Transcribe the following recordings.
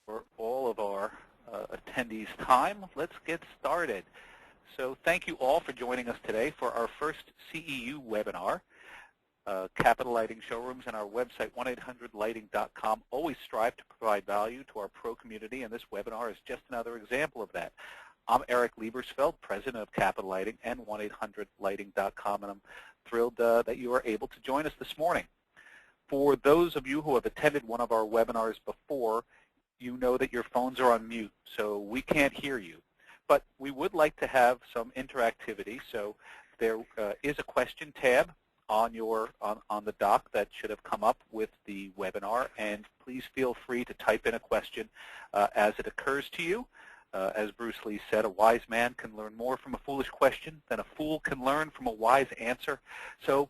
for all of our attendees' time. Let's get started. So thank you all for joining us today for our first CEU webinar. Capital Lighting Showrooms and our website, 1-800-lighting.com, always strive to provide value to our pro community, and this webinar is just another example of that. I'm Eric Liebersfeld, president of Capital Lighting and 1-800-lighting.com, and I'm thrilled that you are able to join us this morning. For those of you who have attended one of our webinars before, you know that your phones are on mute, so we can't hear you. But we would like to have some interactivity, so there is a question tab on the dock that should have come up with the webinar, and please feel free to type in a question as it occurs to you. As Bruce Lee said, a wise man can learn more from a foolish question than a fool can learn from a wise answer. So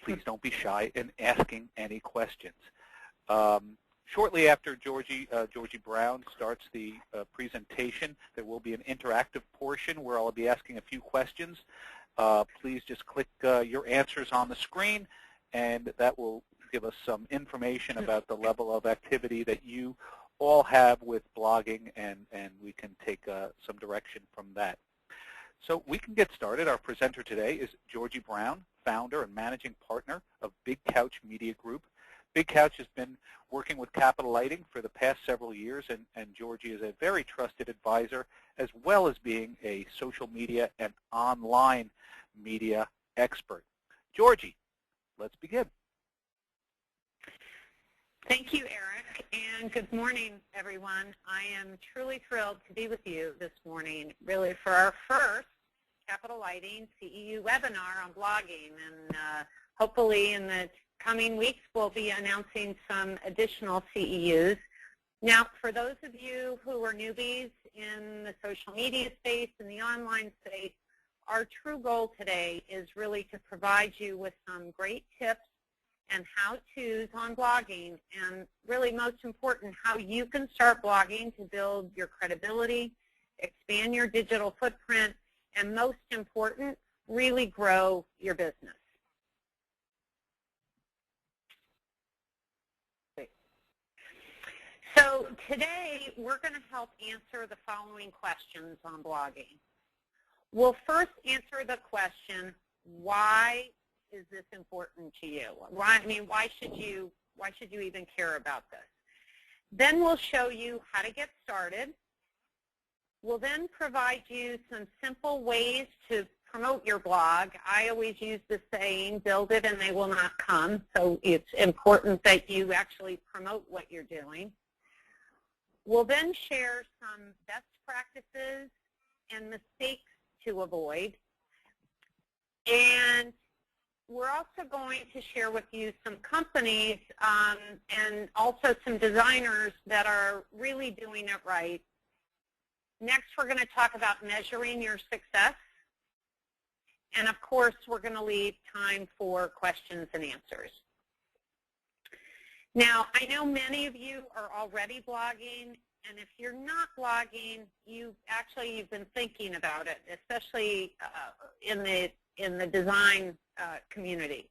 please don't be shy in asking any questions. Shortly after Georgie Brown starts the presentation, there will be an interactive portion where I'll be asking a few questions. Please just click your answers on the screen, and that will give us some information about the level of activity that you all have with blogging, and we can take some direction from that. So we can get started. Our presenter today is Georgie Brown, founder and managing partner of Big Couch Media Group. Big Couch has been working with Capital Lighting for the past several years, and Georgie is a very trusted advisor, as well as being a social media and online media expert. Georgie, let's begin. Thank you, Eric, and good morning, everyone. I am truly thrilled to be with you this morning, really for our first Capital Lighting CEU webinar on blogging, and hopefully in the coming weeks we'll be announcing some additional CEUs. Now, for those of you who are newbies in the social media space and the online space, our true goal today is really to provide you with some great tips and how-tos on blogging, and really most important, how you can start blogging to build your credibility, expand your digital footprint, and most important, really grow your business. So today we're going to help answer the following questions on blogging. We'll first answer the question, why is this important to you? Why should you even care about this? Then we'll show you how to get started. We'll then provide you some simple ways to promote your blog. I always use the saying, build it and they will not come. So it's important that you actually promote what you're doing. We'll then share some best practices and mistakes to avoid. And we're also going to share with you some companies and also some designers that are really doing it right. Next, we're going to talk about measuring your success. And of course, we're going to leave time for questions and answers. Now, I know many of you are already blogging, and if you're not blogging, you've been thinking about it, especially in the design community.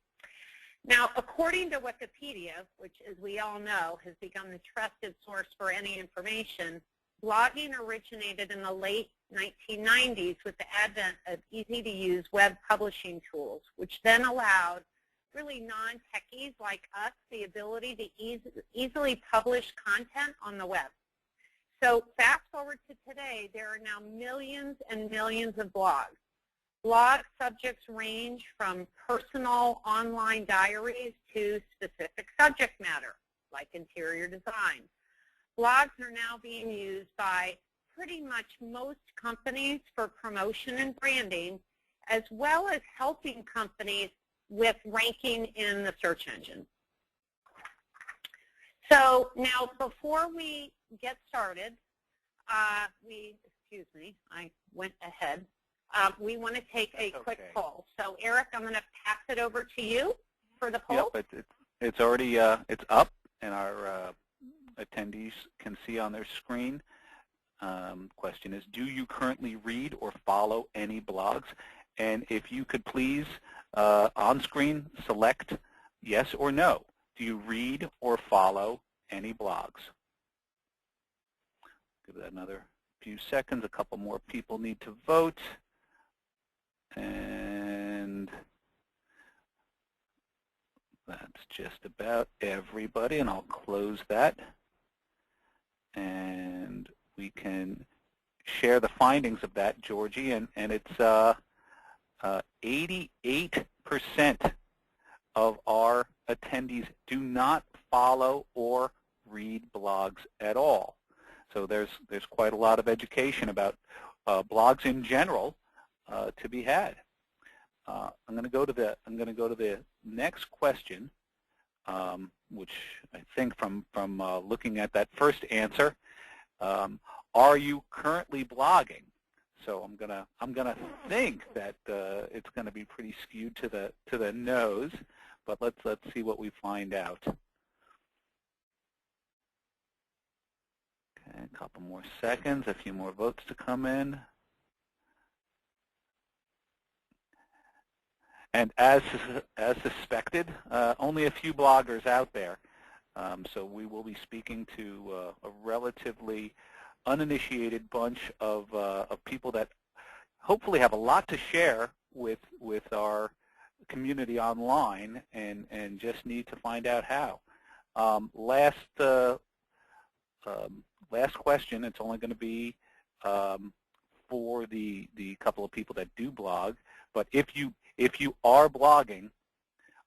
Now, according to Wikipedia, which, as we all know, has become the trusted source for any information, blogging originated in the late 1990s with the advent of easy-to-use web publishing tools, which then allowed really non-techies like us the ability to easily publish content on the web. So fast forward to today, there are now millions and millions of blogs. Blog subjects range from personal online diaries to specific subject matter, like interior design. Blogs are now being used by pretty much most companies for promotion and branding, as well as helping companies with ranking in the search engine. So now, before we get started, excuse me, I went ahead. We want to take a quick poll. So, Eric, I'm going to pass it over to you for the poll. Yep, it's already it's up, and our attendees can see on their screen. Question is, do you currently read or follow any blogs? And if you could please, on screen, select yes or no. Do you read or follow any blogs? Give that another few seconds. A couple more people need to vote. And that's just about everybody, and I'll close that. And we can share the findings of that, Georgie, and it's 88% of our attendees do not follow or read blogs at all. So there's quite a lot of education about blogs in general to be had. I'm going to go to the next question, which I think from looking at that first answer, are you currently blogging? So I'm gonna think that it's going to be pretty skewed to the nose, but let's see what we find out. Okay, a couple more seconds, a few more votes to come in. And as suspected, only a few bloggers out there. So we will be speaking to a relatively uninitiated bunch of people that hopefully have a lot to share with our community online and just need to find out how. Last question. It's only going to be for the couple of people that do blog. But if you are blogging,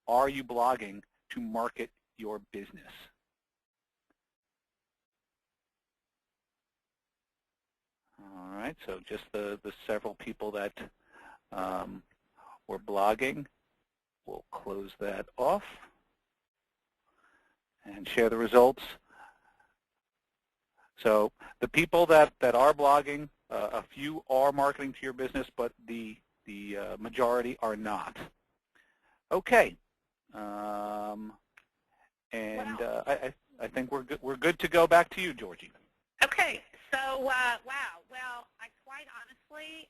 are you blogging to market your business? All right, so just the several people that were blogging, we'll close that off and share the results. So the people that are blogging, a few are marketing to your business, but the majority are not. Okay, and wow. I think we're good to go. Back to you, Georgie. Okay, so wow. Well, quite honestly,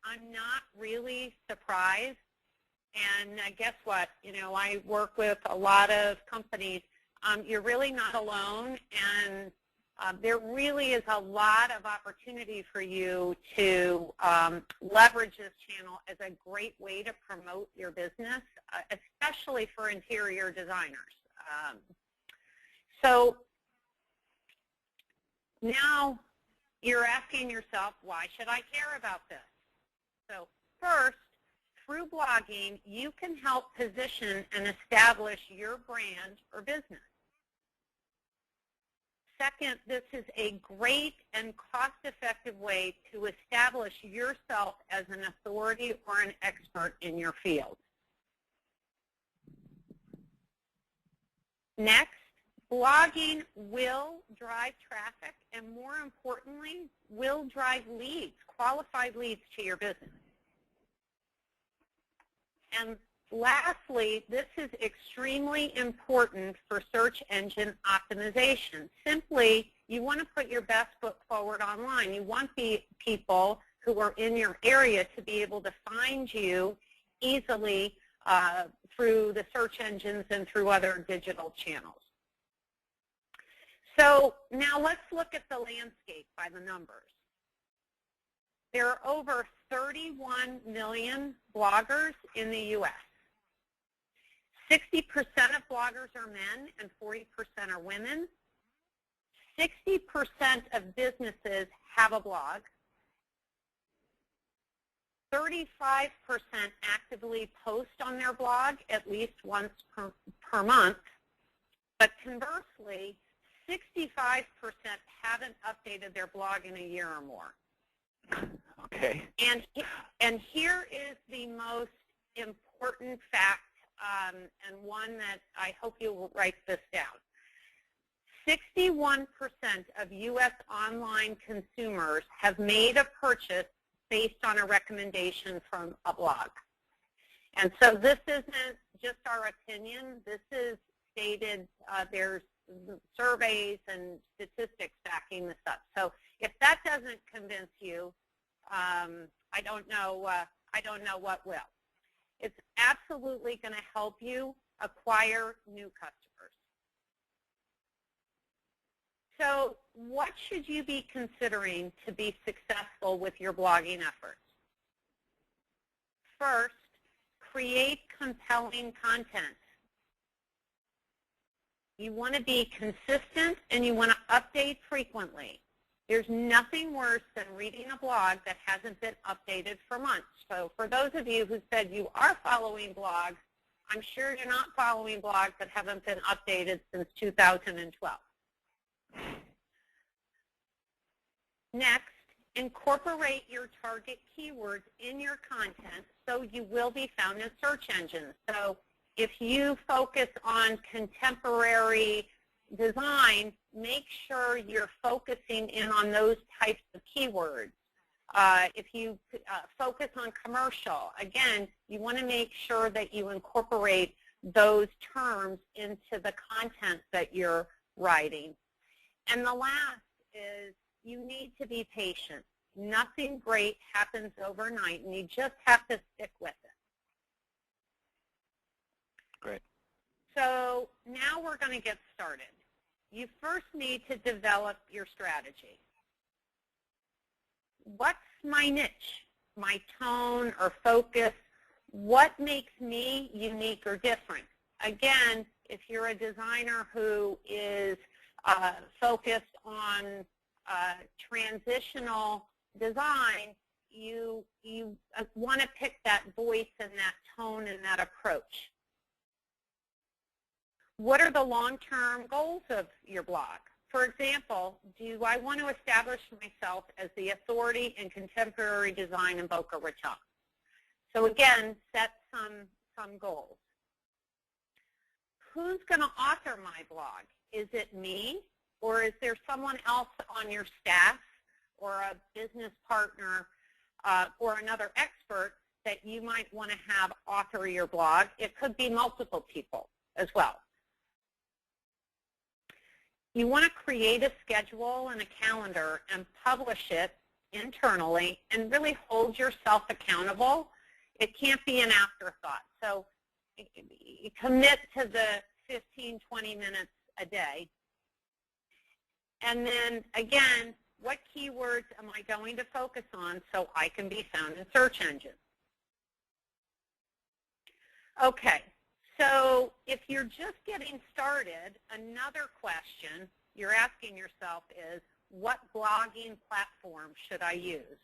I'm not really surprised. And guess what? You know, I work with a lot of companies. You're really not alone, and there really is a lot of opportunity for you to leverage this channel as a great way to promote your business, especially for interior designers. So now you're asking yourself, why should I care about this? So first, through blogging, you can help position and establish your brand or business. Second, this is a great and cost-effective way to establish yourself as an authority or an expert in your field. Next, blogging will drive traffic and, more importantly, will drive leads, qualified leads to your business. And lastly, this is extremely important for search engine optimization. Simply, you want to put your best foot forward online. You want the people who are in your area to be able to find you easily through the search engines and through other digital channels. So now let's look at the landscape by the numbers. There are over 31 million bloggers in the U.S. 60% of bloggers are men and 40% are women. 60% of businesses have a blog. 35% actively post on their blog at least once per month. But conversely, 65% haven't updated their blog in a year or more. Okay. And here is the most important fact, and one that I hope you will write this down. 61% of U.S. online consumers have made a purchase based on a recommendation from a blog. And so this isn't just our opinion. This is stated, there's surveys and statistics backing this up. So if that doesn't convince you, I don't know what will. It's absolutely going to help you acquire new customers. So what should you be considering to be successful with your blogging efforts? First, create compelling content. You want to be consistent and you want to update frequently. There's nothing worse than reading a blog that hasn't been updated for months. So for those of you who said you are following blogs, I'm sure you're not following blogs that haven't been updated since 2012. Next, incorporate your target keywords in your content so you will be found in search engines. So if you focus on contemporary design, make sure you're focusing in on those types of keywords. If you focus on commercial, again, you want to make sure that you incorporate those terms into the content that you're writing. And the last is you need to be patient. Nothing great happens overnight, and you just have to stick with it. Great. So now we're going to get started. You first need to develop your strategy. What's my niche, my tone or focus? What makes me unique or different? Again, if you're a designer who is focused on transitional design, you want to pick that voice and that tone and that approach. What are the long-term goals of your blog? For example, do I want to establish myself as the authority in contemporary design in Boca Raton? So again, set some goals. Who's going to author my blog? Is it me, or is there someone else on your staff or a business partner or another expert that you might want to have author your blog? It could be multiple people as well. You want to create a schedule and a calendar and publish it internally and really hold yourself accountable. It can't be an afterthought. So commit to the 15, 20 minutes a day. And then, again, what keywords am I going to focus on so I can be found in search engines? Okay. So if you're just getting started, another question you're asking yourself is, what blogging platform should I use?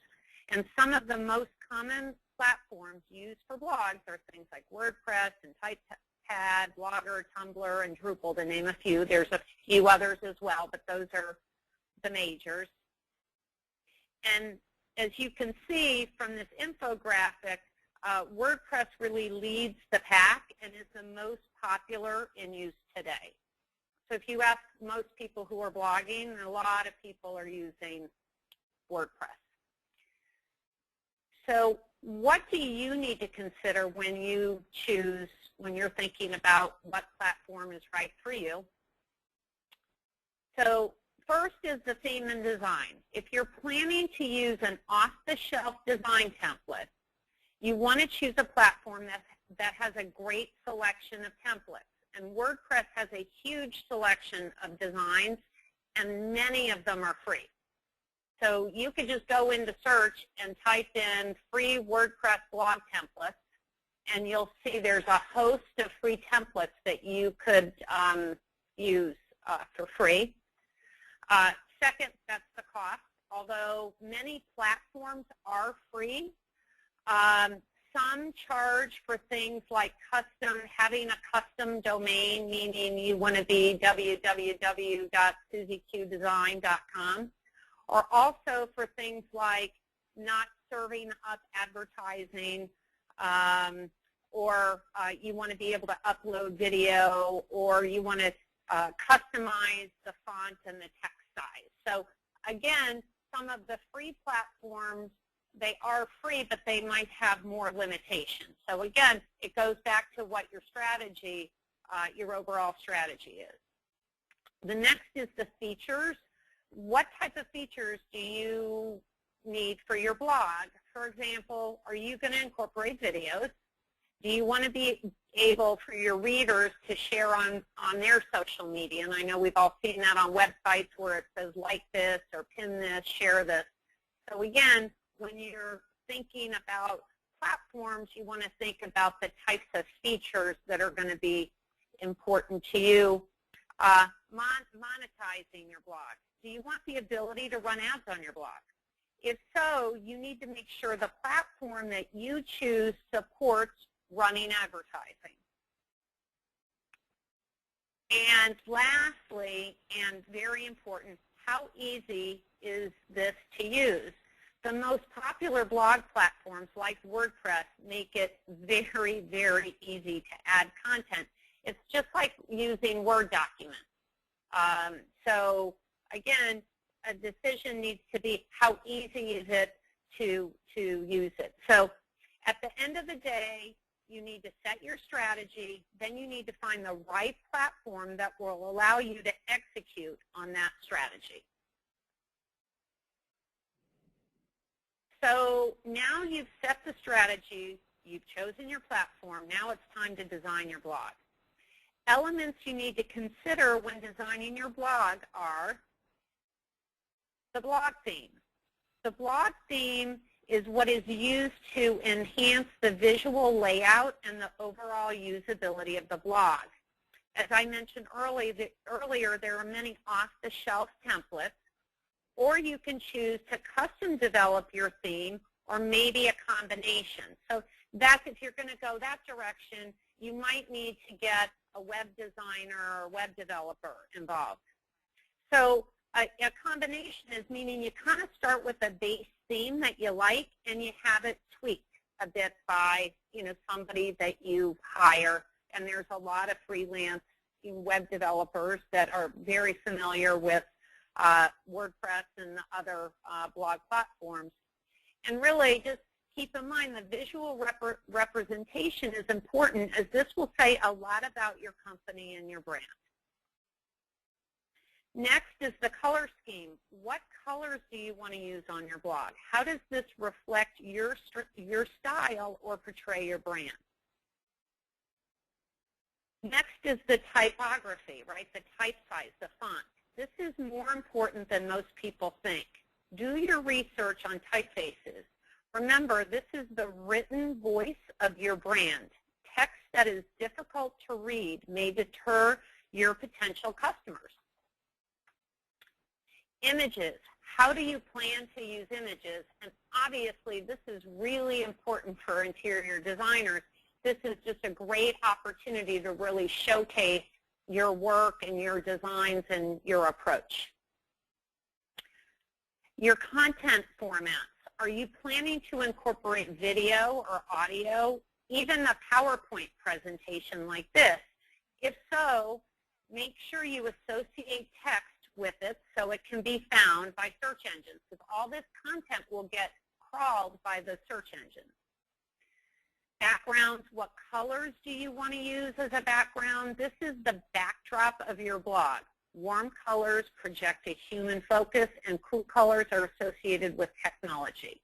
And some of the most common platforms used for blogs are things like WordPress and Typepad, Blogger, Tumblr, and Drupal, to name a few. There's a few others as well, but those are the majors. And as you can see from this infographic, WordPress really leads the pack and is the most popular in use today. So if you ask most people who are blogging, a lot of people are using WordPress. So what do you need to consider when you choose, when you're thinking about what platform is right for you? So first is the theme and design. If you're planning to use an off-the-shelf design template, you want to choose a platform that has a great selection of templates. And WordPress has a huge selection of designs, and many of them are free. So you could just go into search and type in free WordPress blog templates, and you'll see there's a host of free templates that you could use for free. Second, that's the cost. Although many platforms are free, some charge for things like having a custom domain, meaning you want to be www.susieqdesign.com, or also for things like not serving up advertising, or you want to be able to upload video, or you want to customize the font and the text size. So again, some of the free platforms, they are free, but they might have more limitations. So again, it goes back to what your strategy, your overall strategy is. The next is the features. What type of features do you need for your blog? For example, are you going to incorporate videos? Do you want to be able for your readers to share on their social media. And I know we've all seen that on websites where it says like this or pin this, share this. So again, when you're thinking about platforms, you want to think about the types of features that are going to be important to you. Monetizing your blog. Do you want the ability to run ads on your blog? If so, you need to make sure the platform that you choose supports running advertising. And lastly, and very important, how easy is this to use? The most popular blog platforms like WordPress make it very, very easy to add content. It's just like using Word documents. So again, a decision needs to be how easy is it to use it. So at the end of the day, you need to set your strategy, then you need to find the right platform that will allow you to execute on that strategy. So now you've set the strategy, you've chosen your platform, now it's time to design your blog. Elements you need to consider when designing your blog are the blog theme. The blog theme is what is used to enhance the visual layout and the overall usability of the blog. As I mentioned earlier, there are many off-the-shelf templates, or you can choose to custom develop your theme, or maybe a combination. So that's, if you're going to go that direction, you might need to get a web designer or web developer involved. So a combination is meaning you kind of start with a base theme that you like, and you have it tweaked a bit by somebody that you hire. And there's a lot of freelance web developers that are very familiar with WordPress and other blog platforms. And really, just keep in mind the visual representation is important, as this will say a lot about your company and your brand. Next is the color scheme. What colors do you want to use on your blog? How does this reflect your style or portray your brand? Next is the typography, right? The type size, the font. This is more important than most people think. Do your research on typefaces. Remember, this is the written voice of your brand. Text that is difficult to read may deter your potential customers. Images. How do you plan to use images? And obviously, this is really important for interior designers. This is just a great opportunity to really showcase your work and your designs and your approach. Your content formats. Are you planning to incorporate video or audio, even a PowerPoint presentation like this? If so, make sure you associate text with it so it can be found by search engines, because all this content will get crawled by the search engines. Backgrounds, what colors do you want to use as a background? This is the backdrop of your blog. Warm colors project a human focus, and cool colors are associated with technology.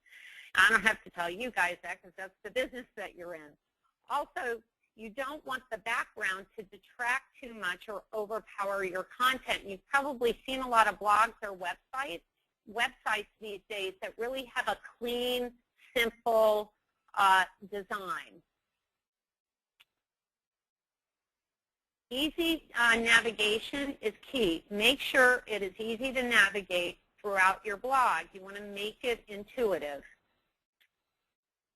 I don't have to tell you guys that, because that's the business that you're in. Also, you don't want the background to detract too much or overpower your content. You've probably seen a lot of blogs or websites these days that really have a clean, simple design. Easy navigation is key. Make sure it is easy to navigate throughout your blog. You want to make it intuitive.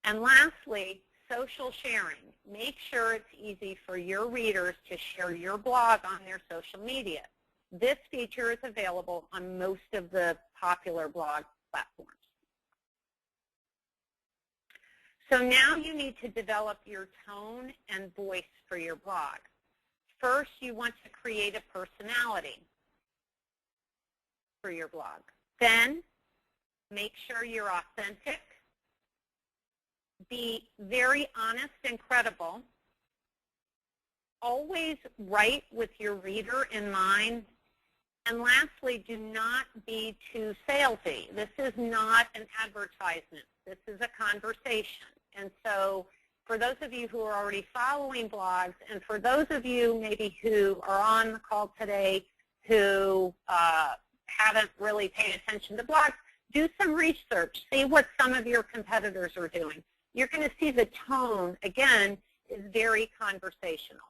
And lastly, social sharing. Make sure it's easy for your readers to share your blog on their social media. This feature is available on most of the popular blog platforms. So now you need to develop your tone and voice for your blog. First, you want to create a personality for your blog. Then, make sure you're authentic. Be very honest and credible. Always write with your reader in mind. And lastly, do not be too salesy. This is not an advertisement. This is a conversation. And so for those of you who are already following blogs, and for those of you maybe who are on the call today who haven't really paid attention to blogs, do some research. See what some of your competitors are doing. You're going to see the tone, again, is very conversational.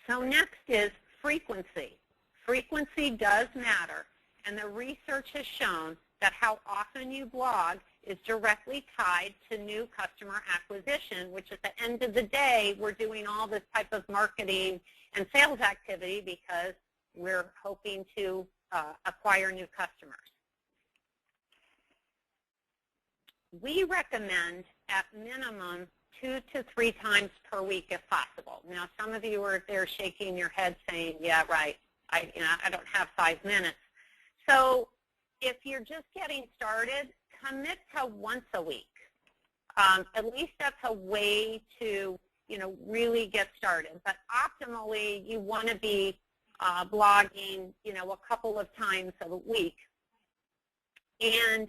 So next is frequency. Frequency does matter, and the research has shown that how often you blog is directly tied to new customer acquisition, which at the end of the day, we're doing all this type of marketing and sales activity because we're hoping to acquire new customers. We recommend at minimum 2 to 3 times per week if possible. Now, some of you are there shaking your head saying, yeah, right, I don't have 5 minutes. So if you're just getting started, commit to once a week. At least that's a way to, really get started. But optimally, you want to be blogging, a couple of times a week. And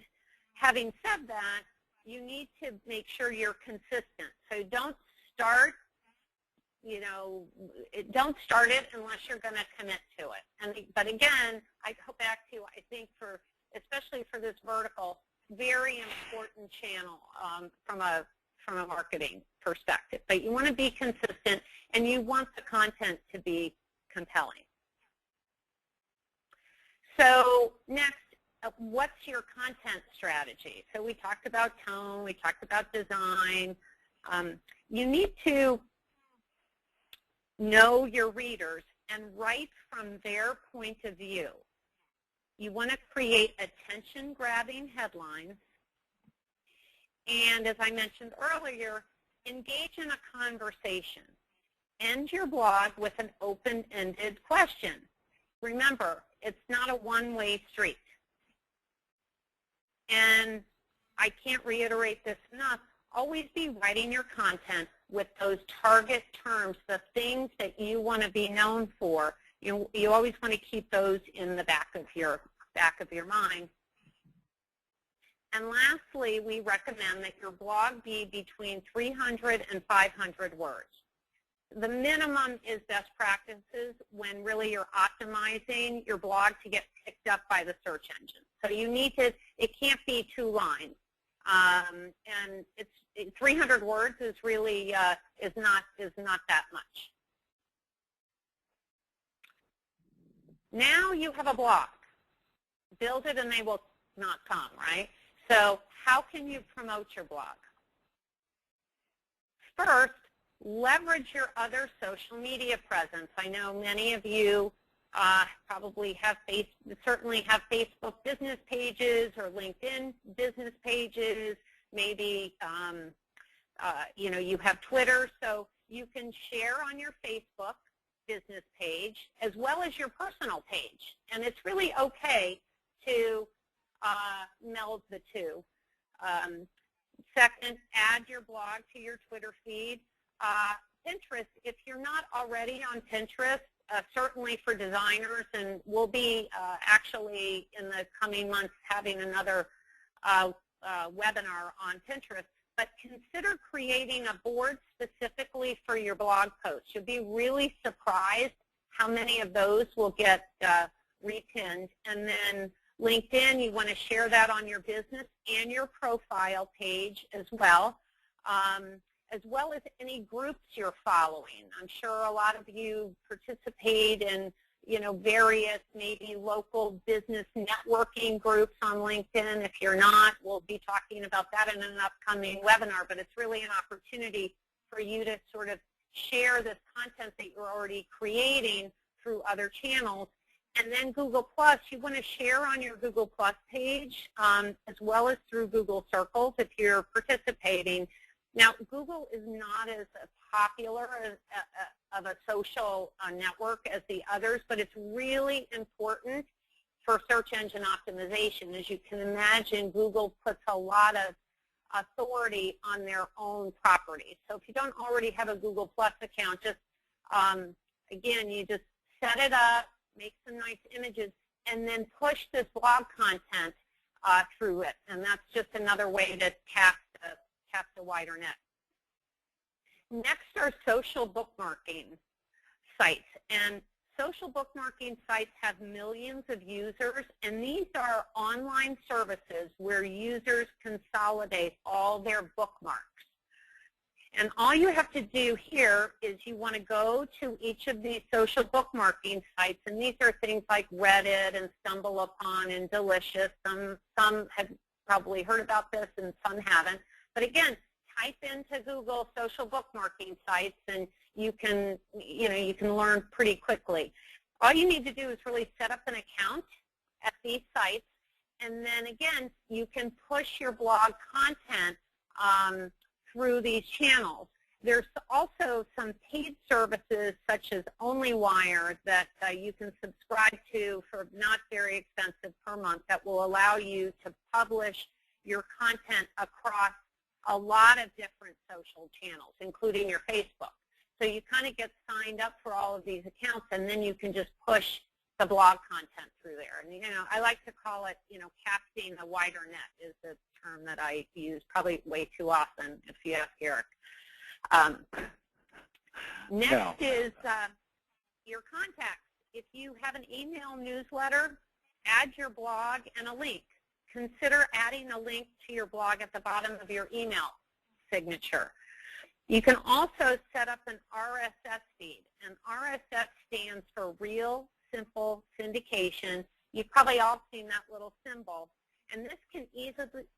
having said that, you need to make sure you're consistent. So don't start, don't start it unless you're going to commit to it. But again, I go back to, I think especially for this vertical, very important channel from a marketing perspective. But you want to be consistent, and you want the content to be compelling. So next, what's your content strategy? So we talked about tone, we talked about design. You need to know your readers and write from their point of view. You want to create attention-grabbing headlines. And as I mentioned earlier, engage in a conversation. End your blog with an open-ended question. Remember, it's not a one-way street. And I can't reiterate this enough, always be writing your content with those target terms, the things that you want to be known for. You always want to keep those in the back of your mind. And lastly, we recommend that your blog be between 300 and 500 words. The minimum is best practices when really you're optimizing your blog to get picked up by the search engine. So you need to, it can't be 2 lines. And 300 words is really, is not that much. Now you have a blog. Build it and they will not come, right? So how can you promote your blog? First, leverage your other social media presence. I know many of you probably have certainly have Facebook business pages or LinkedIn business pages. Maybe you have Twitter, so you can share on your Facebook business page as well as your personal page, and it's really okay to meld the two. Second, add your blog to your Twitter feed. Pinterest, if you're not already on Pinterest, certainly for designers, and we'll be actually in the coming months having another webinar on Pinterest, but consider creating a board specifically for your blog posts. You'll be really surprised how many of those will get repinned. And then LinkedIn, you want to share that on your business and your profile page as well as any groups you're following. I'm sure a lot of you participate in, various maybe local business networking groups on LinkedIn. If you're not, we'll be talking about that in an upcoming webinar, but it's really an opportunity for you to sort of share this content that you're already creating through other channels. And then Google+, you want to share on your Google+ page as well as through Google Circles if you're participating. Now, Google is not as popular of a social network as the others, but it's really important for search engine optimization. As you can imagine, Google puts a lot of authority on their own properties. So if you don't already have a Google+ account, just, again, you just set it up, make some nice images, and then push this blog content through it, and that's just another way to cast a wider net. Next are social bookmarking sites, and social bookmarking sites have millions of users, and these are online services where users consolidate all their bookmarks. And all you have to do here is you want to go to each of these social bookmarking sites, and these are things like Reddit and StumbleUpon and Delicious. Some have probably heard about this and some haven't. But again, type into Google social bookmarking sites, and you can learn pretty quickly. All you need to do is really set up an account at these sites, and then again, you can push your blog content through these channels. There's also some paid services such as OnlyWire that you can subscribe to for not very expensive per month that will allow you to publish your content across a lot of different social channels, including your Facebook. So you kind of get signed up for all of these accounts, and then you can just push the blog content through there. And I like to call it, casting a wider net is the term that I use probably way too often, if you ask Eric. Next is your contacts. If you have an email newsletter, add your blog and a link. Consider adding a link to your blog at the bottom of your email signature. You can also set up an RSS feed, and RSS stands for Real Simple Syndication. You've probably all seen that little symbol, and this can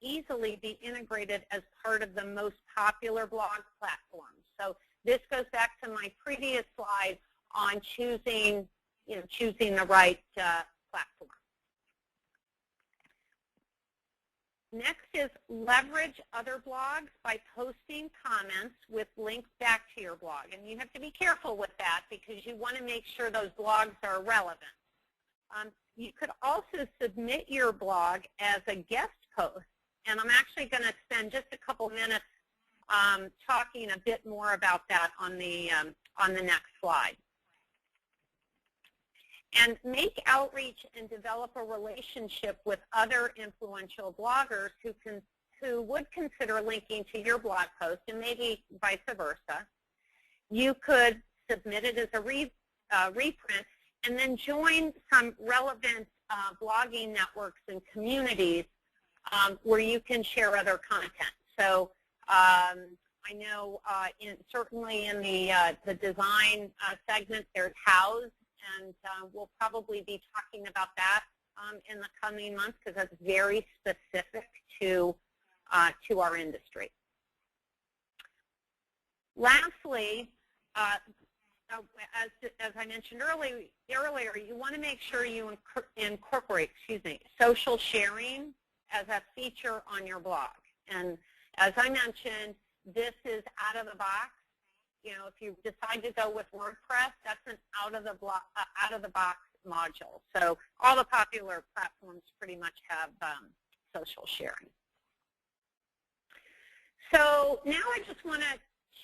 easily be integrated as part of the most popular blog platforms. So this goes back to my previous slide on choosing the right platform. Next is leverage other blogs by posting comments with links back to your blog. And you have to be careful with that because you want to make sure those blogs are relevant. You could also submit your blog as a guest post. And I'm actually going to spend just a couple minutes talking a bit more about that on the next slide. And make outreach and develop a relationship with other influential bloggers who would consider linking to your blog post, and maybe vice versa. You could submit it as a reprint, and then join some relevant blogging networks and communities where you can share other content. So I know certainly in the design segment, there's House, and we'll probably be talking about that in the coming months because that's very specific to our industry. Lastly, as I mentioned earlier, you want to make sure you incorporate, social sharing as a feature on your blog. And as I mentioned, this is out of the box. If you decide to go with WordPress, that's an out of the box module. So all the popular platforms pretty much have social sharing. So now I just want to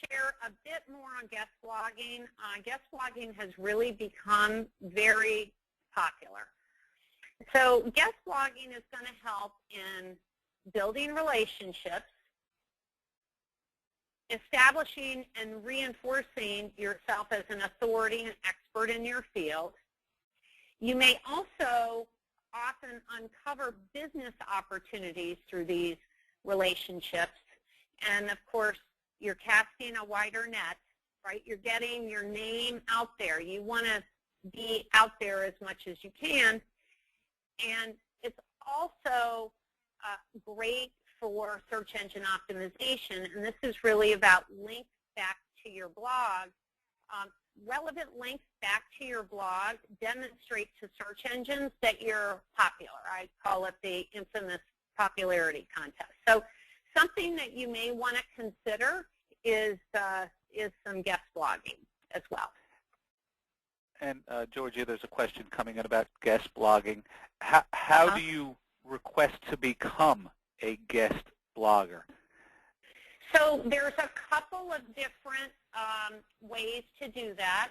share a bit more on guest blogging. Guest blogging has really become very popular. So guest blogging is going to help in building relationships, establishing and reinforcing yourself as an authority and expert in your field. You may also often uncover business opportunities through these relationships. And of course, you're casting a wider net, right? You're getting your name out there. You want to be out there as much as you can. And it's also great for search engine optimization, and this is really about links back to your blog. Relevant links back to your blog demonstrate to search engines that you're popular. I call it the infamous popularity contest. So something that you may want to consider is some guest blogging as well. And Georgia, there's a question coming in about guest blogging. How do you request to become a guest blogger? So there's a couple of different ways to do that.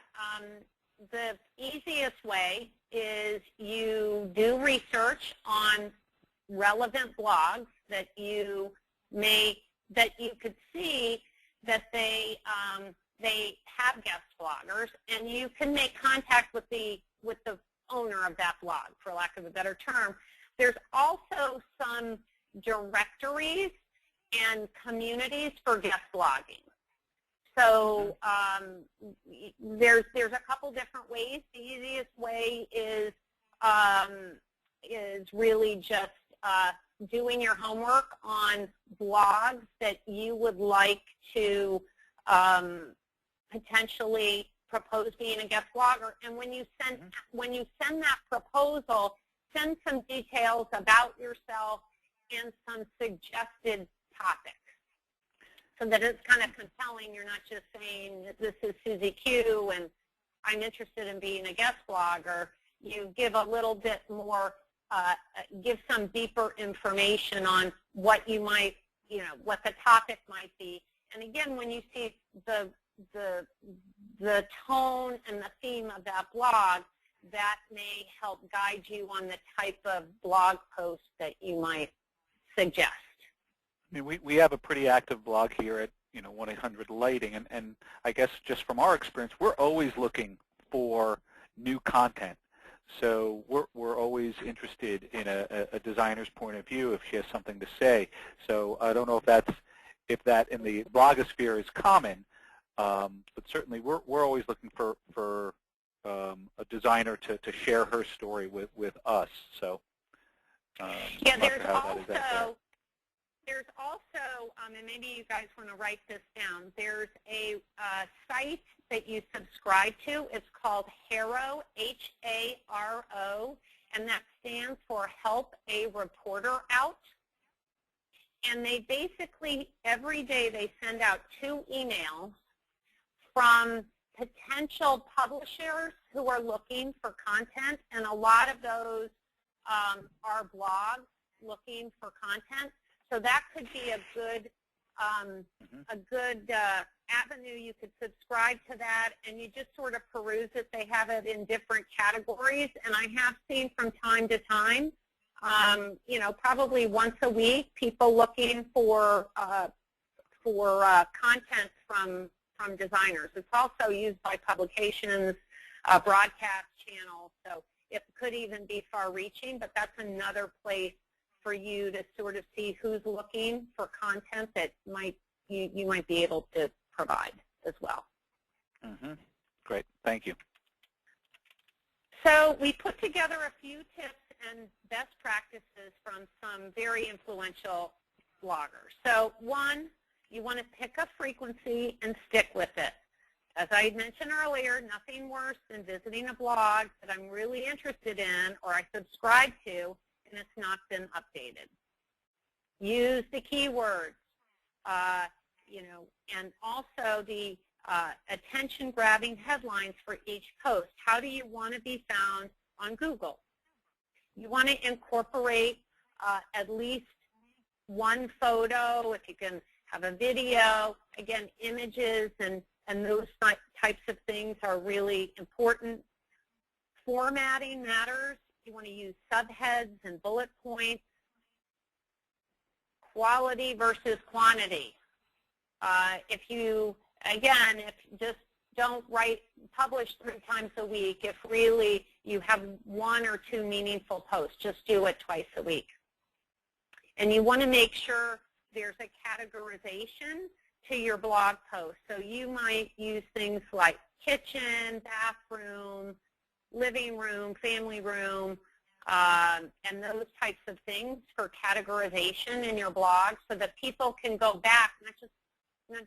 The easiest way is you do research on relevant blogs that you could see that they have guest bloggers, and you can make contact with the owner of that blog, for lack of a better term. There's also some directories and communities for guest blogging. So there's a couple different ways. The easiest way is really just doing your homework on blogs that you would like to potentially propose being a guest blogger. And when you send that proposal, send some details about yourself and some suggested topics, so that it's kind of compelling. You're not just saying, this is Susie Q and I'm interested in being a guest blogger. You give a little bit more, give some deeper information on what you might, what the topic might be. And again, when you see the tone and the theme of that blog, that may help guide you on the type of blog post that you might suggest. I mean, we have a pretty active blog here at 1-800-Lighting, and I guess just from our experience, we're always looking for new content. So we're always interested in a designer's point of view if she has something to say. So I don't know if that in the blogosphere is common, but certainly we're always looking for a designer to share her story with us. So yeah, there's also, and maybe you guys want to write this down, there's a site that you subscribe to. It's called HARO, H-A-R-O, and that stands for Help a Reporter Out. And they basically, every day they send out 2 emails from potential publishers who are looking for content, and a lot of those are blogs looking for content. So that could be a good avenue. You could subscribe to that, and you just sort of peruse it. They have it in different categories, and I have seen from time to time, probably once a week, people looking for content from designers. It's also used by publications, broadcast channels, so it could even be far-reaching, but that's another place for you to sort of see who's looking for content that you might be able to provide as well. Great, thank you. So we put together a few tips and best practices from some very influential bloggers. So one, you want to pick a frequency and stick with it. As I mentioned earlier, nothing worse than visiting a blog that I'm really interested in or I subscribe to and it's not been updated. Use the keywords, and also the attention-grabbing headlines for each post. How do you want to be found on Google? You want to incorporate at least one photo, if you can have a video. Again, images and those types of things are really important. Formatting matters. You want to use subheads and bullet points. Quality versus quantity. If you just don't publish 3 times a week. If really you have 1 or 2 meaningful posts, just do it twice a week. And you want to make sure there's a categorization to your blog post. So you might use things like kitchen, bathroom, living room, family room, and those types of things for categorization in your blog so that people can go back, not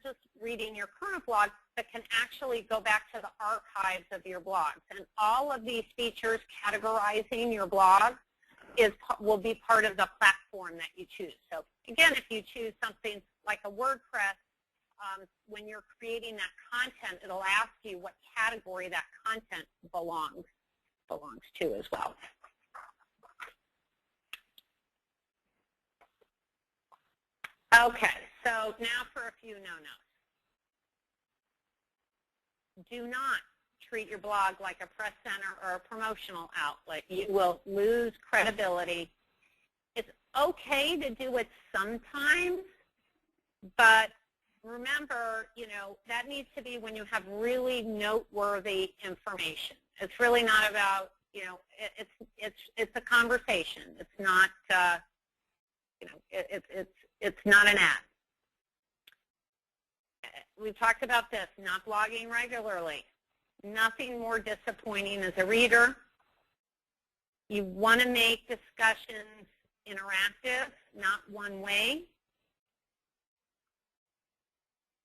just reading your current blog, but can actually go back to the archives of your blogs. And all of these features categorizing your blog will be part of the platform that you choose. So again, if you choose something like a WordPress, when you're creating that content, it'll ask you what category that content belongs to as well. Okay, so now for a few no-nos. Do not treat your blog like a press center or a promotional outlet. You will lose credibility It's okay to do it sometimes, but remember, that needs to be when you have really noteworthy information. It's really not about, it's a conversation. It's not, it's not an ad. We've talked about this, not blogging regularly. Nothing more disappointing as a reader. You want to make discussions interactive, not one way.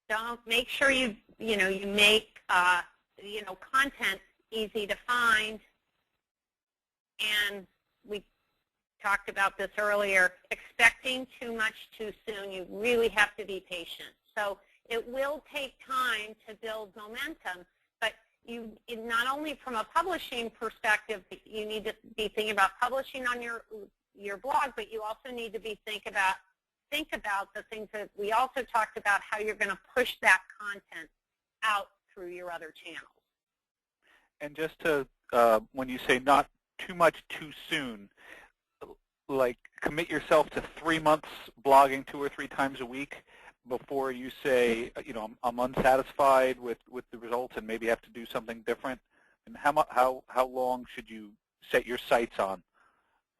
Don't make sure you make content easy to find. And we talked about this earlier. Expecting too much too soon, you really have to be patient. So it will take time to build momentum, but you not only from a publishing perspective, you need to be thinking about publishing on your blog, but you also need to be think about the things that we also talked about, how you're going to push that content out through your other channels. And just to, when you say not too much too soon, like commit yourself to 3 months blogging 2 or 3 times a week before you say, I'm unsatisfied with the results and maybe have to do something different. And how long should you set your sights on?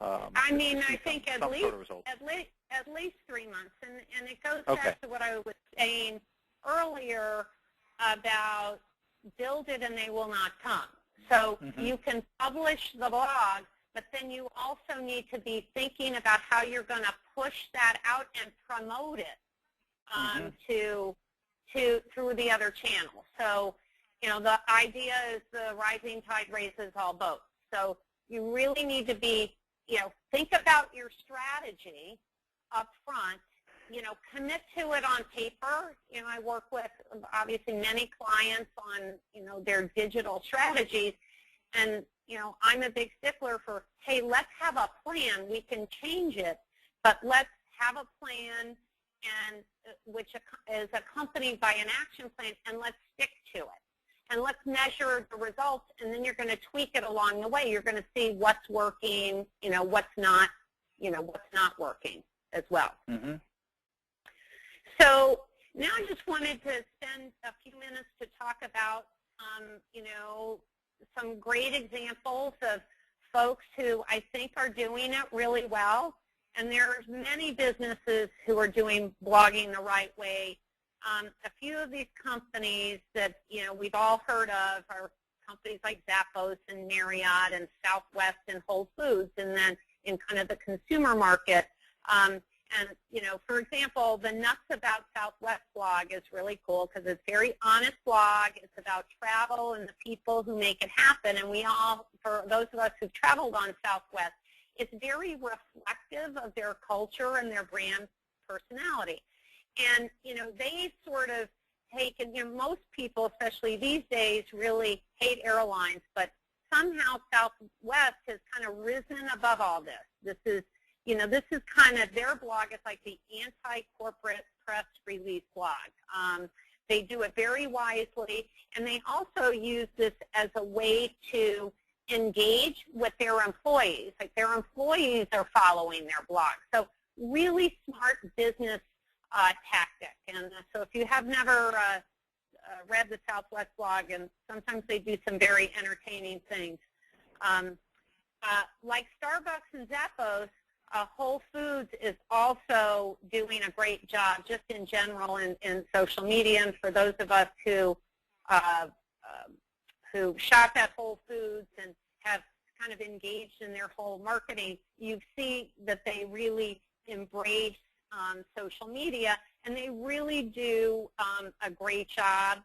I think at least 3 months, and it goes back to what I was saying earlier about build it and they will not come. So you can publish the blog, but then you also need to be thinking about how you're going to push that out and promote it through the other channels. So, the idea is the rising tide raises all boats. So you really need to be, think about your strategy up front, commit to it on paper. I work with, obviously, many clients on, their digital strategies. And, I'm a big stickler for, hey, let's have a plan. We can change it, but let's have a plan, and which is accompanied by an action plan, and let's stick to it. And let's measure the results, and then you're going to tweak it along the way. You're going to see what's working, what's not working as well. So now I just wanted to spend a few minutes to talk about, some great examples of folks who I think are doing it really well. And there's many businesses who are doing blogging the right way. A few of these companies that, we've all heard of are companies like Zappos and Marriott and Southwest and Whole Foods, and then in kind of the consumer market. For example, the Nuts About Southwest blog is really cool because it's a very honest blog. It's about travel and the people who make it happen. And we all, for those of us who've traveled on Southwest, it's very reflective of their culture and their brand personality. And, they sort of taken, most people, especially these days, really hate airlines, but somehow Southwest has kind of risen above all this. This is kind of their blog. It's like the anti-corporate press release blog. They do it very wisely, and they also use this as a way to engage with their employees. Like their employees are following their blog. So really smart business tactic. And so if you have never read the Southwest blog, and sometimes they do some very entertaining things. Like Starbucks and Zappos, Whole Foods is also doing a great job just in general in social media. And for those of us who shop at Whole Foods and have kind of engaged in their whole marketing, you see that they really embrace social media, and they really do a great job.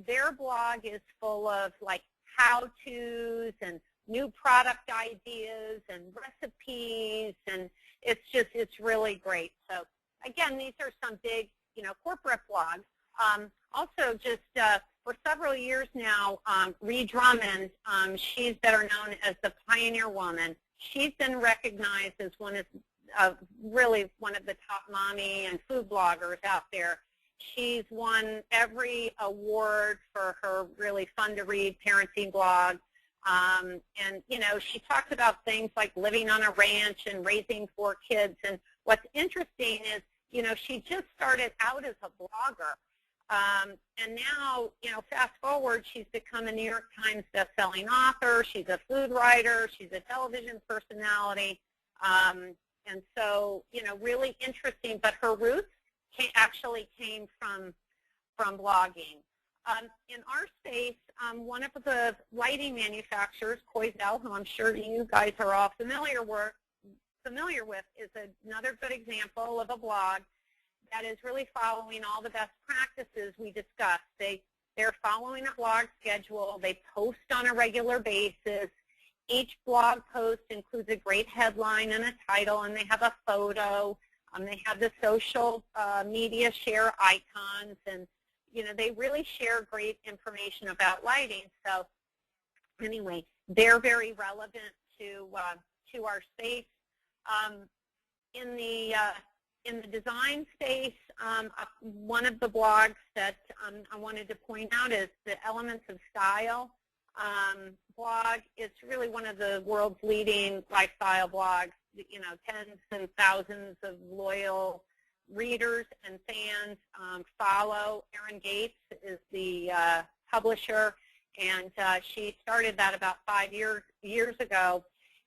Their blog is full of like how-tos and new product ideas and recipes, and it's really great. So again, these are some big, corporate blogs. Also, just for several years now, Ree Drummond, she's better known as the Pioneer Woman. She's been recognized as really one of the top mommy and food bloggers out there. She's won every award for her really fun-to-read parenting blog. And, you know, she talks about things like living on a ranch and raising 4 kids. And what's interesting is, you know, she just started out as a blogger. And now, you know, fast forward, she's become a New York Times best-selling author. She's a food writer. She's a television personality. And so, you know, really interesting. But her roots actually came from blogging. In our space, one of the lighting manufacturers, KoiGal, who I'm sure you guys are all familiar with, is another good example of a blog that is really following all the best practices we discussed. They're following a blog schedule. They post on a regular basis. Each blog post includes a great headline and a title, and they have a photo. They have the social media share icons, and you know, they really share great information about lighting. So anyway, they're very relevant to our space. In the design space, one of the blogs that I wanted to point out is the Elements of Style blog. It's really one of the world's leading lifestyle blogs. You know, tens and thousands of loyal readers and fans follow. Erin Gates is the publisher, and she started that about 5 years ago.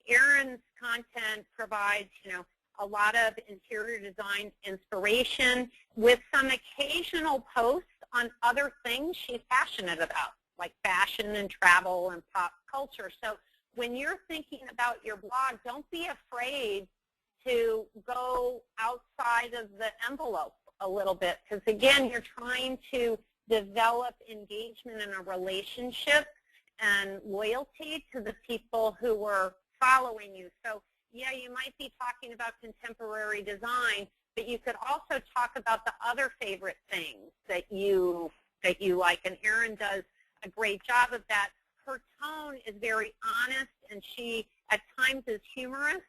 Erin's content provides, you know, a lot of interior design inspiration with some occasional posts on other things she's passionate about, like fashion and travel and pop culture. So when you're thinking about your blog, don't be afraid to go outside of the envelope a little bit, because again, you're trying to develop engagement in a relationship and loyalty to the people who are following you. So yeah, you might be talking about contemporary design, but you could also talk about the other favorite things that you like, and Erin does a great job of that. Her tone is very honest, and she at times is humorous.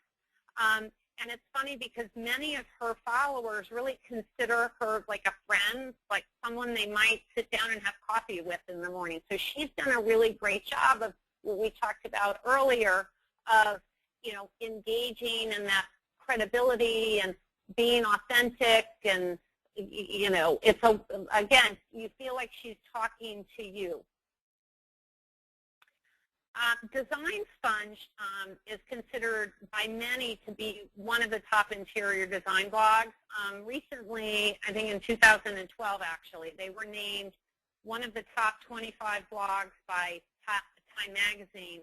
And it's funny because many of her followers really consider her like a friend, like someone they might sit down and have coffee with in the morning. So she's done a really great job of what we talked about earlier of, you know, engaging and that credibility and being authentic, and, you know, it's again, you feel like she's talking to you. Design Sponge is considered by many to be one of the top interior design blogs. Recently, I think in 2012 actually, they were named one of the top 25 blogs by Time Magazine.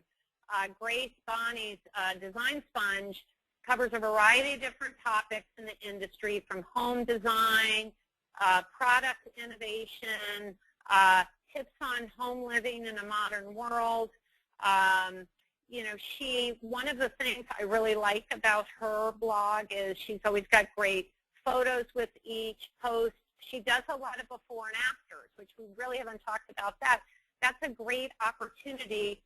Grace Bonney's Design Sponge covers a variety of different topics in the industry, from home design, product innovation, tips on home living in a modern world. You know, one of the things I really like about her blog is she's always got great photos with each post. She does a lot of before and afters, which we really haven't talked about that. That's a great opportunity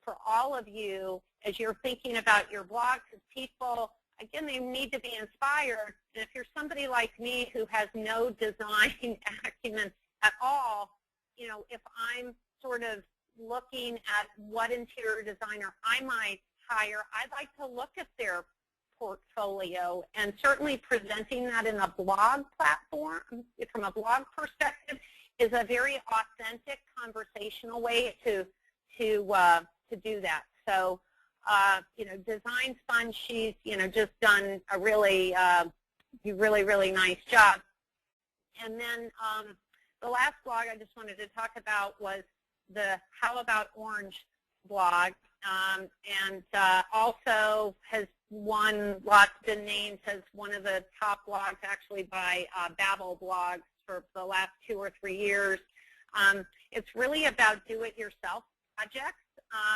for all of you as you're thinking about your blog, because people, again, they need to be inspired. And if you're somebody like me who has no design acumen at all, you know, if I'm sort of looking at what interior designer I might hire, I'd like to look at their portfolio, and certainly presenting that in a blog platform from a blog perspective is a very authentic conversational way to do that. So you know, Design Sponge, she's, you know, just done a really really nice job. And then the last blog I just wanted to talk about was the How About Orange blog, and also has won, been named as one of the top blogs actually by Babel blogs for the last 2 or 3 years. It's really about do-it-yourself projects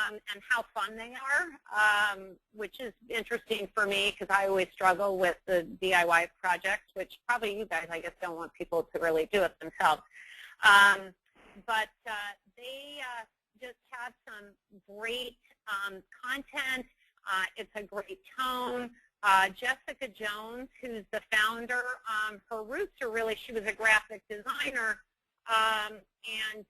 and how fun they are, which is interesting for me because I always struggle with the DIY projects, which probably you guys, I guess, don't want people to really do it themselves. But they just have some great content. It's a great tone. Jessica Jones, who's the founder, her roots are really, she was a graphic designer, and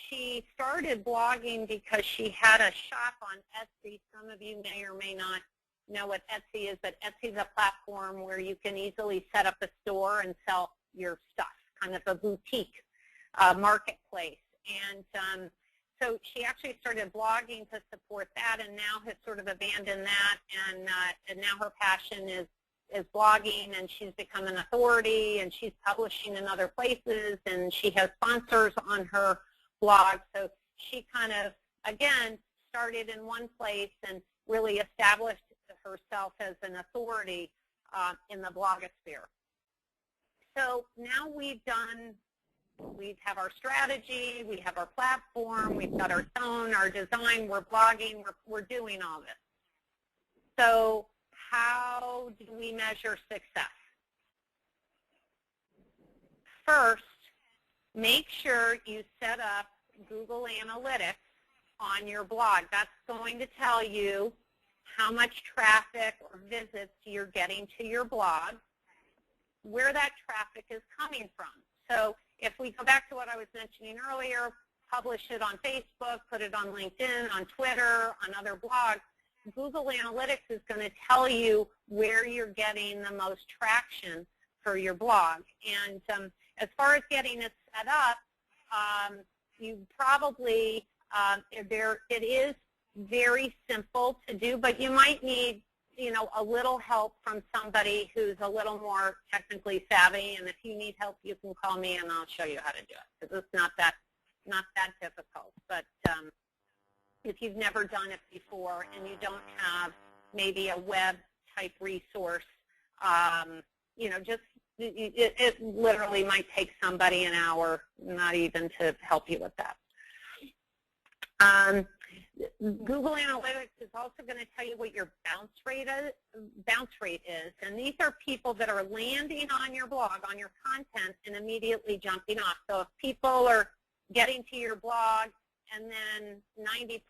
she started blogging because she had a shop on Etsy. Some of you may or may not know what Etsy is, but Etsy is a platform where you can easily set up a store and sell your stuff, kind of a boutique marketplace. And so she actually started blogging to support that, and now has sort of abandoned that, and now her passion is blogging, and she's become an authority, and she's publishing in other places, and she has sponsors on her blog. So she kind of, again, started in one place and really established herself as an authority in the blogosphere. So now we have our strategy, we have our platform, we've got our tone, our design, we're blogging, we're doing all this. So how do we measure success? First, make sure you set up Google Analytics on your blog. That's going to tell you how much traffic or visits you're getting to your blog, where that traffic is coming from. So if we go back to what I was mentioning earlier, publish it on Facebook, put it on LinkedIn, on Twitter, on other blogs, Google Analytics is going to tell you where you're getting the most traction for your blog. And as far as getting it set up, you probably, it is very simple to do, but you might need, a little help from somebody who's a little more technically savvy. And if you need help, you can call me and I'll show you how to do it, because it's not that difficult. But if you've never done it before and you don't have maybe a web type resource, it literally might take somebody an hour, not even, to help you with that. Google Analytics is also going to tell you what your bounce rate is, and these are people that are landing on your blog, on your content, and immediately jumping off. So if people are getting to your blog and then 90%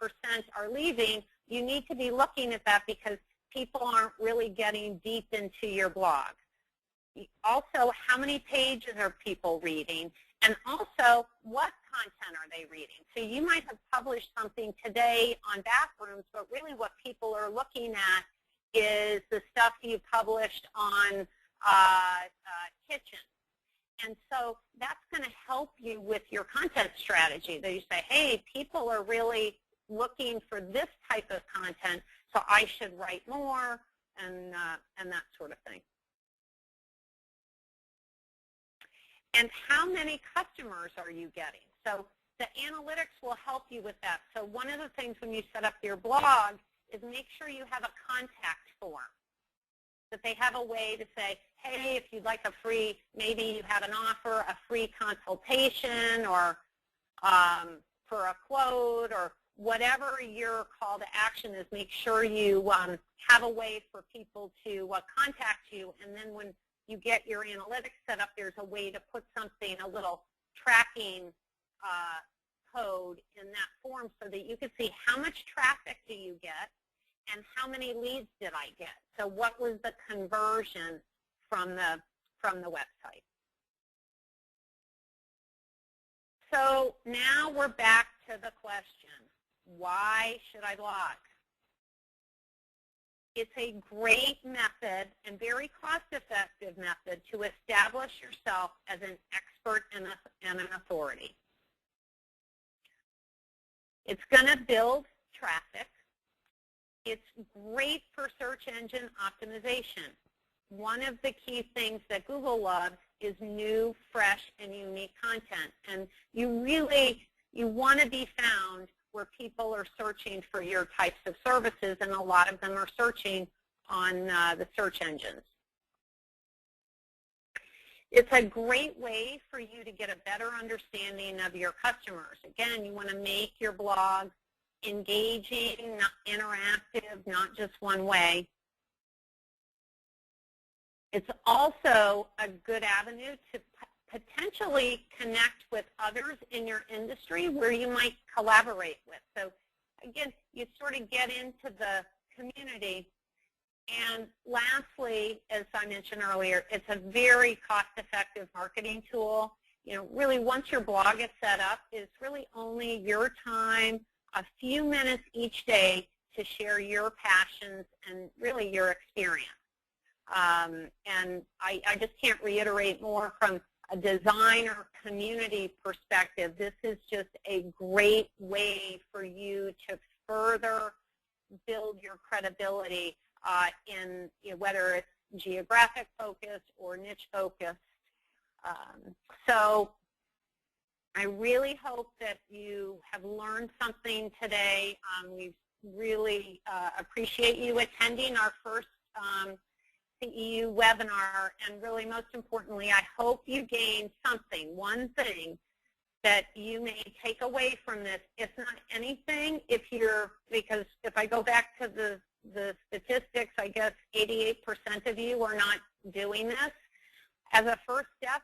are leaving, you need to be looking at that, because people aren't really getting deep into your blog. Also, how many pages are people reading? And also, what content are they reading? So you might have published something today on bathrooms, but really what people are looking at is the stuff you published on kitchen. And so that's going to help you with your content strategy. That you say, hey, people are really looking for this type of content, so I should write more, and that sort of thing. And how many customers are you getting? So the analytics will help you with that. So one of the things when you set up your blog is make sure you have a contact form, that they have a way to say, hey, if you'd like a free, maybe you have an offer, a free consultation, or for a quote, or whatever your call to action is, make sure you have a way for people to contact you. And then when you get your analytics set up, there's a way to put something, a little tracking code in that form, so that you can see how much traffic do you get and how many leads did I get. So what was the conversion from the website? So now we're back to the question, why should I blog? It's a great method and very cost-effective method to establish yourself as an expert and an authority. It's going to build traffic. It's great for search engine optimization. One of the key things that Google loves is new, fresh, and unique content. And you want to be found where people are searching for your types of services, and a lot of them are searching on the search engines. It's a great way for you to get a better understanding of your customers. Again, you want to make your blog engaging, not interactive, not just one way. It's also a good avenue to potentially connect with others in your industry where you might collaborate with. So again, you sort of get into the community. And lastly, as I mentioned earlier, it's a very cost-effective marketing tool. really once your blog is set up, is really only your time, a few minutes each day to share your passions and really your experience. And I just can't reiterate more from a design or community perspective. This is just a great way for you to further build your credibility in whether it's geographic focused or niche focused. So I really hope that you have learned something today. We really appreciate you attending our first CEU webinar, and really most importantly, I hope you gained something, one thing that you may take away from this. If not anything, because if I go back to the statistics, I guess 88% of you are not doing this. As a first step,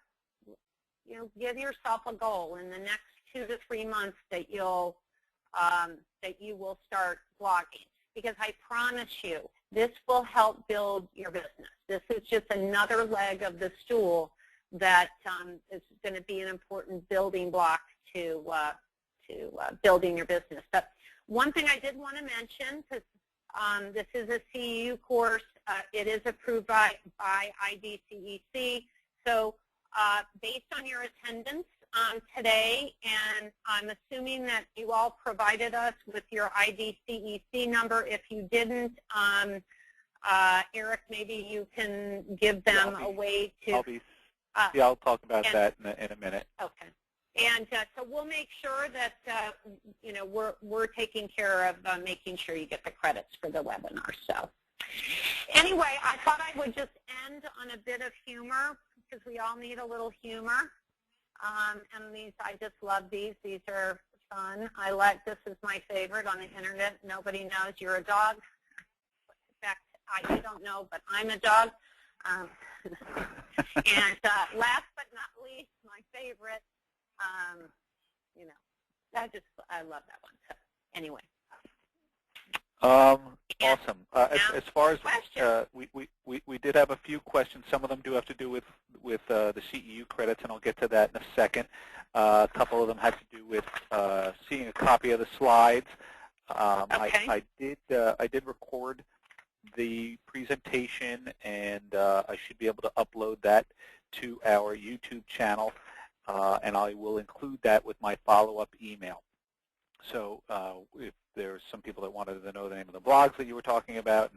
give yourself a goal in the next 2 to 3 months that you will start blogging, because I promise you this will help build your business. This is just another leg of the stool that is going to be an important building block to building your business. But one thing I did want to mention, because this is a CEU course, it is approved by IDCEC. So based on your attendance today, and I'm assuming that you all provided us with your IDCEC number. If you didn't, Eric, maybe you can give them a way to. I'll talk about that in a minute. Okay. And so we'll make sure that we're taking care of making sure you get the credits for the webinar. So anyway, I thought I would just end on a bit of humor, because we all need a little humor. And these, I just love these. These are fun. This is my favorite on the internet. Nobody knows you're a dog. In fact, you don't know, but I'm a dog. And last but not least, my favorite, I love that one. So anyway. Awesome. As far as we did have a few questions. Some of them do have to do with the CEU credits, and I'll get to that in a second. A couple of them had to do with seeing a copy of the slides. Okay. I did record the presentation, and I should be able to upload that to our YouTube channel, and I will include that with my follow-up email. So if there's some people that wanted to know the name of the blogs that you were talking about,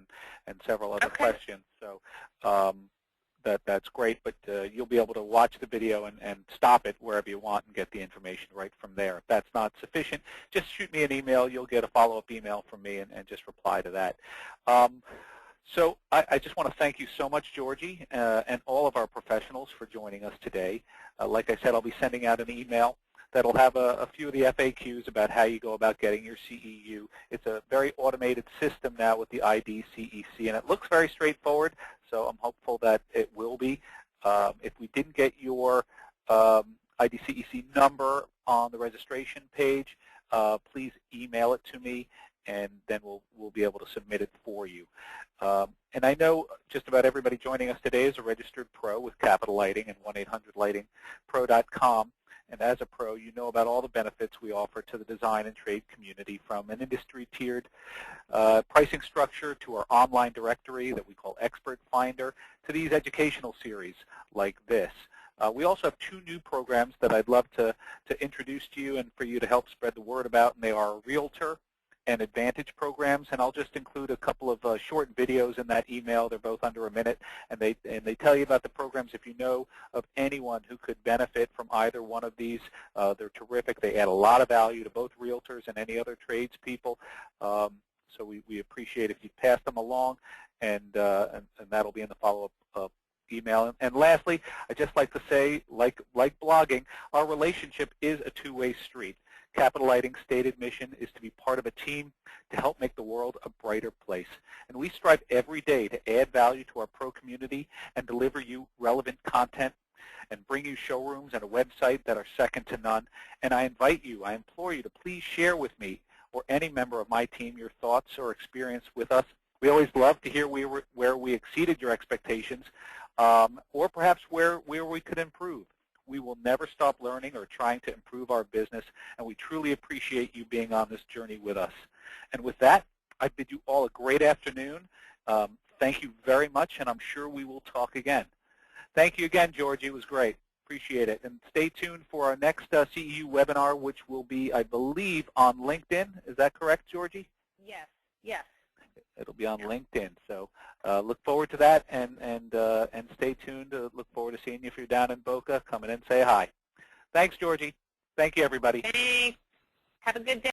and several other questions. So that's great, but you'll be able to watch the video and stop it wherever you want and get the information right from there. If that's not sufficient, just shoot me an email. You'll get a follow-up email from me, and just reply to that. So I just want to thank you so much, Georgie, and all of our professionals for joining us today. Like I said, I'll be sending out an email that'll have a few of the FAQs about how you go about getting your CEU. It's a very automated system now with the IDCEC, and it looks very straightforward, so I'm hopeful that it will be. If we didn't get your IDCEC number on the registration page, please email it to me, and then we'll be able to submit it for you. And I know just about everybody joining us today is a registered pro with Capital Lighting and 1-800-LightingPro.com. And as a pro, you know about all the benefits we offer to the design and trade community, from an industry-tiered pricing structure to our online directory that we call Expert Finder, to these educational series like this. We also have 2 new programs that I'd love to introduce to you and for you to help spread the word about, and they are Realtor and Advantage programs, and I'll just include a couple of short videos in that email. They're both under a minute, and they tell you about the programs. If you know of anyone who could benefit from either one of these, they're terrific. They add a lot of value to both realtors and any other tradespeople. So we appreciate if you pass them along, and that'll be in the follow-up email. And lastly, I'd just like to say, like blogging, our relationship is a two-way street. Capital Lighting's stated mission is to be part of a team to help make the world a brighter place. And we strive every day to add value to our pro community and deliver you relevant content and bring you showrooms and a website that are second to none. And I implore you to please share with me or any member of my team your thoughts or experience with us. We always love to hear where we exceeded your expectations, or perhaps where we could improve. We will never stop learning or trying to improve our business, and we truly appreciate you being on this journey with us. And with that, I bid you all a great afternoon. Thank you very much, and I'm sure we will talk again. Thank you again, Georgie. It was great. Appreciate it. And stay tuned for our next CEU webinar, which will be, I believe, on LinkedIn. Is that correct, Georgie? Yes, yes. It'll be on LinkedIn. So look forward to that, and stay tuned. Look forward to seeing you if you're down in Boca. Come in and say hi. Thanks, Georgie. Thank you, everybody. Thanks. Have a good day.